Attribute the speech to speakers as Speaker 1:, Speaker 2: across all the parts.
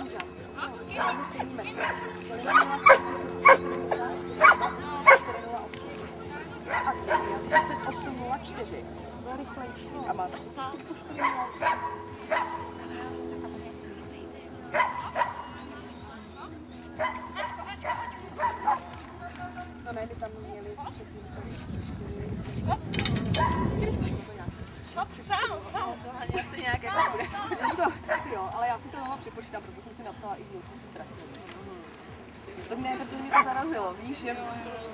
Speaker 1: Máme stejný metr. Kolina měla 38,04. Byla rychlejší. A má taky trošku 4. No ne, my tam měli předtím.
Speaker 2: Sám. To ani asi nějak jako bude.
Speaker 1: Jo, ale já si to mohla připočítat, protože jsem si napsala i výuku. To mě to zarazilo, víš, že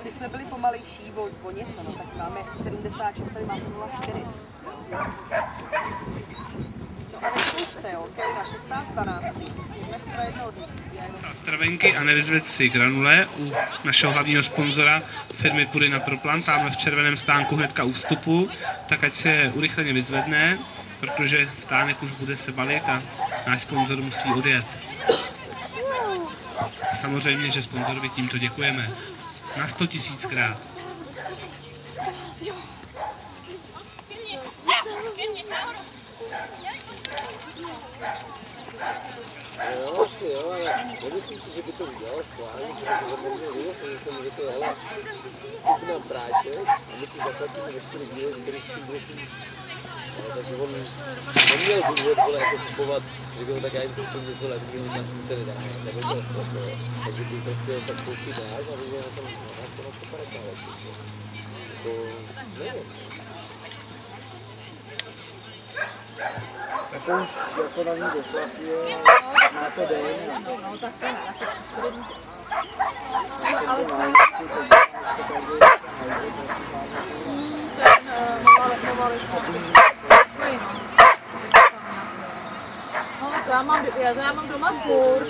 Speaker 1: když jsme byli pomalejší o něco, no, tak máme 76, tady máme 0,4. No a ve zkoušce, jo, Kelina 16-12, extra jednoho dní.
Speaker 3: Stravenky a nevyzvět si granule u našeho hlavního sponzora firmy Purina Proplan, tamhle v červeném stánku hnedka u vstupu, tak ať se urychleně vyzvedne, protože stánek už bude se balit a náš sponzor musí odjet. Samozřejmě, že sponzorovi tímto děkujeme. Na 100 000krát.
Speaker 4: Jo, asi jo, ale nemyslím si, že by to udělal schválně, že to je hele, skupina práček a my ti zaplatíme veškerý díly, který s tím bude přijít. Takže on neměl důvod jako kupovat, že byl tak já jim to něco levného, tak se nedá, takže by prostě tak pouští náš a vyjde na tom 150 let. To nevím.
Speaker 5: To už jako na ní došlapuje, má to den.
Speaker 2: No tak to ne,
Speaker 5: Ale to
Speaker 2: ten no to já mám doma furt.